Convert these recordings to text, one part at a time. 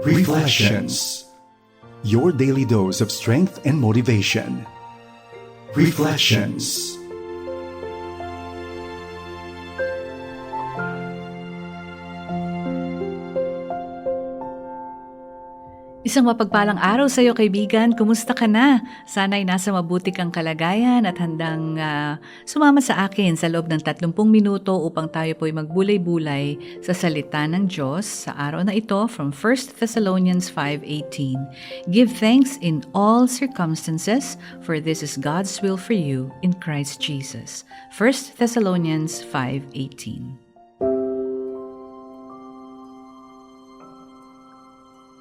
Reflections. Your daily dose of strength and motivation. Reflections. Isang mapagpalang araw sa iyo, kaibigan. Kumusta ka na? Sana'y nasa mabuti kang kalagayan at handang sumama sa akin sa loob ng 30 minuto upang tayo po'y magbulay-bulay sa salita ng Diyos sa araw na ito from 1 Thessalonians 5:18. Give thanks in all circumstances, for this is God's will for you in Christ Jesus. 1 Thessalonians 5:18.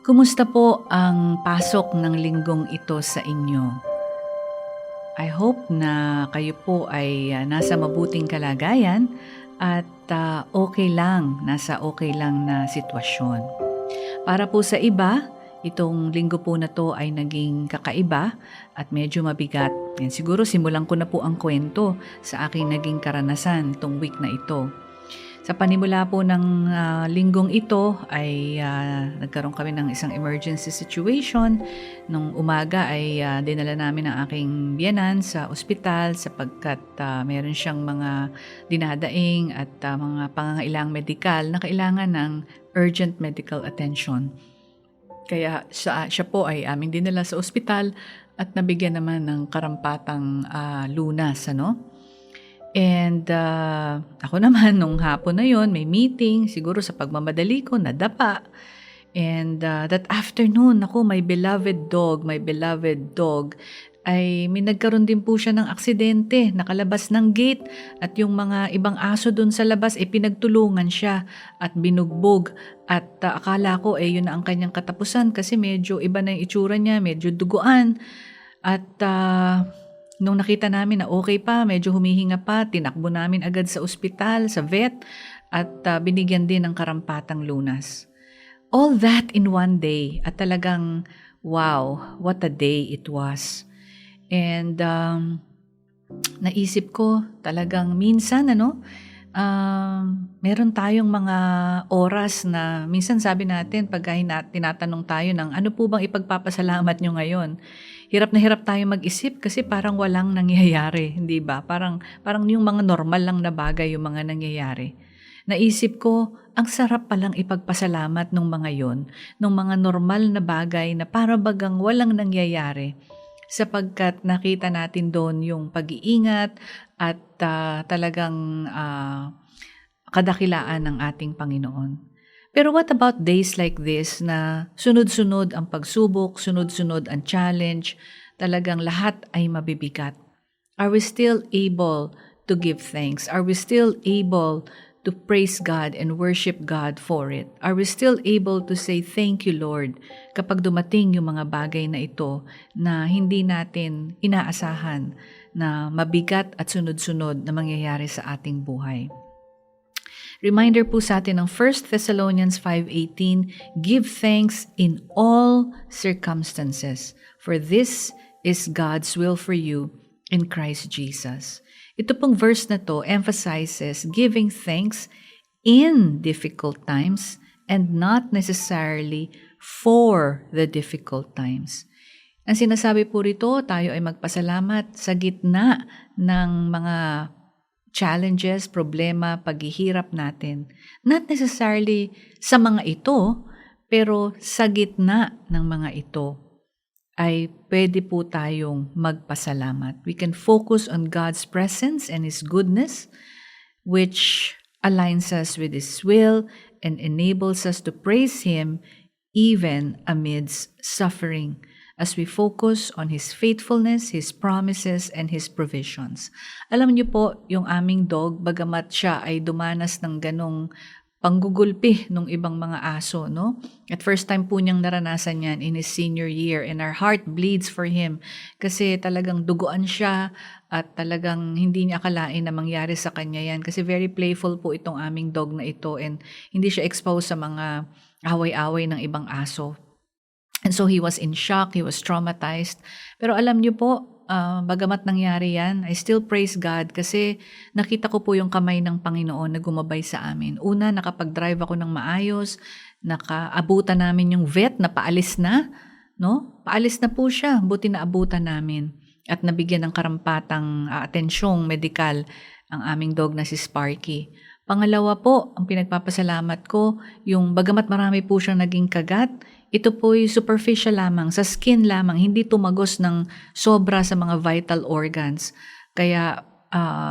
Kumusta po ang pasok ng linggong ito sa inyo? I hope na kayo po ay nasa mabuting kalagayan at nasa okay lang na sitwasyon. Para po sa iba, itong linggo po na to ay naging kakaiba at medyo mabigat. Yan, siguro simulan ko na po ang kwento sa aking naging karanasan itong week na ito. Sa panimula po ng linggong ito ay nagkaroon kami ng isang emergency situation. Nung umaga ay dinala namin ang aking biyenan sa ospital sapagkat meron siyang mga dinadaing at mga pangangailangang medikal na kailangan ng urgent medical attention. Kaya siya po ay aming dinala sa ospital at nabigyan naman ng karampatang lunas, ano? And ako naman nung hapon na yon may meeting, siguro sa pagmamadali ko nadapa. And that afternoon, my beloved dog ay may nagkaroon din po siya ng aksidente, nakalabas ng gate at yung mga ibang aso doon sa labas ay pinagtulungan siya at binugbog at akala ko yun na ang kanyang katapusan kasi medyo iba na yung itsura niya, medyo duguan at nung nakita namin na okay pa, medyo humihinga pa, tinakbo namin agad sa ospital, sa vet, at binigyan din ng karampatang lunas. All that in one day, at talagang, wow, what a day it was. And naisip ko talagang minsan, meron tayong mga oras na minsan sabi natin pag tinatanong tayo ng ano po bang ipagpapasalamat nyo ngayon? Hirap na hirap tayo mag-isip kasi parang walang nangyayari, hindi ba? Parang yung mga normal lang na bagay yung mga nangyayari. Naisip ko, ang sarap palang ipagpasalamat nung mga yon, nung mga normal na bagay na para bagang walang nangyayari sapagkat nakita natin doon yung pag-iingat at talagang kadakilaan ng ating Panginoon. Pero what about days like this na sunod-sunod ang pagsubok, sunod-sunod ang challenge, talagang lahat ay mabibigat? Are we still able to give thanks? Are we still able to praise God and worship God for it? Are we still able to say thank you, Lord, kapag dumating yung mga bagay na ito na hindi natin inaasahan na mabigat at sunod-sunod na mangyayari sa ating buhay? Reminder po sa atin ng 1 Thessalonians 5:18, give thanks in all circumstances, for this is God's will for you in Christ Jesus. Ito pong verse na to emphasizes giving thanks in difficult times and not necessarily for the difficult times. Ang sinasabi po rito, tayo ay magpasalamat sa gitna ng mga challenges, problema, paghihirap natin. Not necessarily sa mga ito, pero sa gitna ng mga ito ay pwede po tayong magpasalamat. We can focus on God's presence and His goodness, which aligns us with His will and enables us to praise Him even amidst suffering, as we focus on His faithfulness, His promises, and His provisions. Alam niyo po, yung aming dog, bagamat siya ay dumanas ng ganong panggugulpi ng ibang mga aso, no? At first time po niyang naranasan yan in his senior year and our heart bleeds for him kasi talagang duguan siya at talagang hindi niya akalain na mangyari sa kanya yan kasi very playful po itong aming dog na ito and hindi siya exposed sa mga away-away ng ibang aso. And so he was in shock, he was traumatized. Pero alam niyo po, bagamat nangyari yan, I still praise God kasi nakita ko po yung kamay ng Panginoon na gumabay sa amin. Una, nakapag-drive ako ng maayos, Nakaabutan namin yung vet na paalis na, no? Paalis na po siya, buti na abutan namin. At nabigyan ng karampatang atensyong medikal ang aming dog na si Sparky. Pangalawa po, ang pinagpapasalamat ko, yung bagamat marami po siyang naging kagat, ito po'y superficial lamang, sa skin lamang, hindi tumagos ng sobra sa mga vital organs. Kaya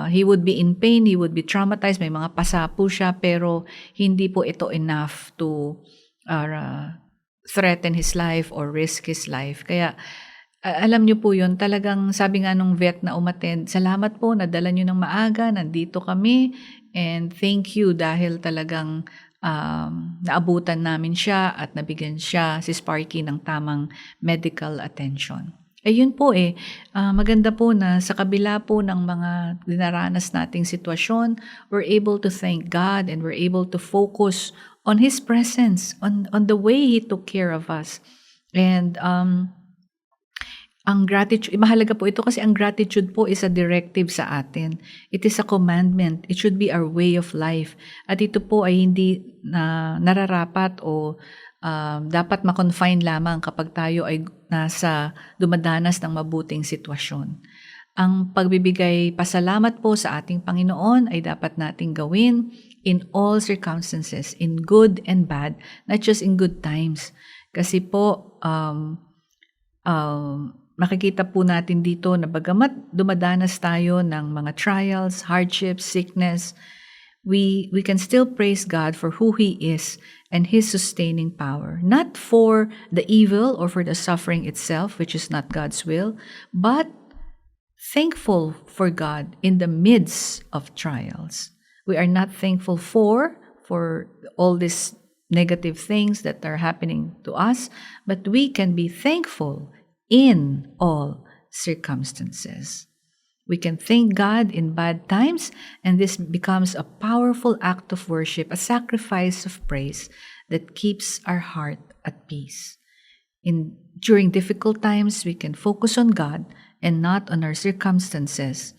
he would be in pain, he would be traumatized, may mga pasa po siya, pero hindi po ito enough to threaten his life or risk his life. Kaya alam niyo po yun, talagang sabi nga nung vet na umattend, salamat po, nadala niyo ng maaga, nandito kami, and thank you dahil talagang naabutan namin siya at nabigyan siya, si Sparky, ng tamang medical attention. Ayun po maganda po na sa kabila po ng mga dinaranas nating sitwasyon, we're able to thank God and we're able to focus on His presence, on the way He took care of us. And ang gratitude, mahalaga po ito kasi ang gratitude po is a directive sa atin. It is a commandment. It should be our way of life. At ito po ay hindi nararapat o dapat ma-confine lamang kapag tayo ay nasa dumadanas ng mabuting sitwasyon. Ang pagbibigay pasalamat po sa ating Panginoon ay dapat nating gawin in all circumstances, in good and bad, not just in good times. Kasi po, makikita po natin dito na bagamat dumadanas tayo ng mga trials, hardships, sickness, we can still praise God for who He is and His sustaining power. Not for the evil or for the suffering itself, which is not God's will, but thankful for God in the midst of trials. We are not thankful for all these negative things that are happening to us, but we can be thankful in all circumstances. We can thank God in bad times, and this becomes a powerful act of worship, a sacrifice of praise that keeps our heart at peace. During difficult times, we can focus on God and not on our circumstances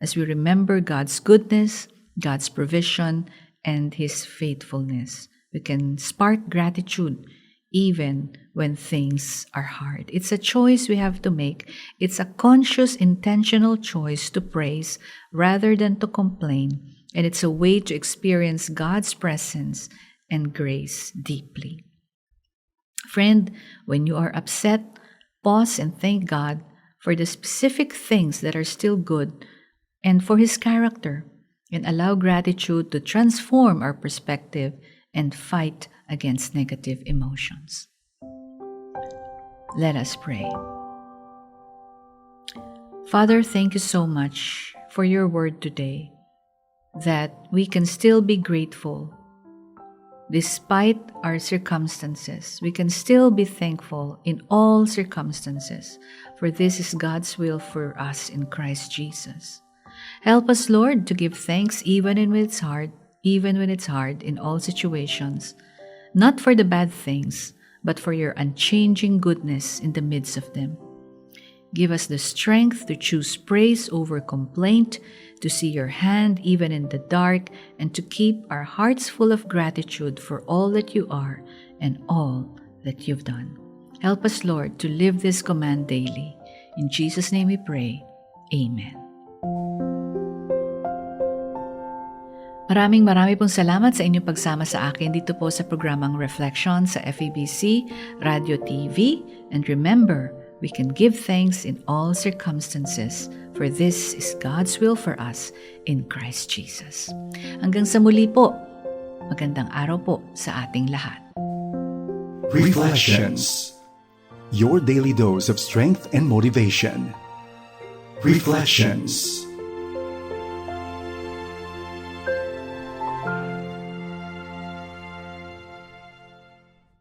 as we remember God's goodness, God's provision, and His faithfulness. We can spark gratitude even when things are hard. It's a choice we have to make. It's a conscious, intentional choice to praise rather than to complain. And it's a way to experience God's presence and grace deeply. Friend, when you are upset, pause and thank God for the specific things that are still good and for His character, and allow gratitude to transform our perspective and fight against negative emotions. Let us pray. Father, thank you so much for your word today, that we can still be grateful despite our circumstances. We can still be thankful in all circumstances, for this is God's will for us in Christ Jesus. Help us, Lord, to give thanks even when it's hard in all situations, not for the bad things, but for your unchanging goodness in the midst of them. Give us the strength to choose praise over complaint, to see your hand even in the dark, and to keep our hearts full of gratitude for all that you are and all that you've done. Help us, Lord, to live this command daily. In Jesus' name we pray. Amen. Maraming pong salamat sa inyong pagsama sa akin dito po sa programang Reflection sa FEBC Radio TV. And remember, we can give thanks in all circumstances, for this is God's will for us in Christ Jesus. Hanggang sa muli po, magandang araw po sa ating lahat. Reflections. Your daily dose of strength and motivation. Reflections.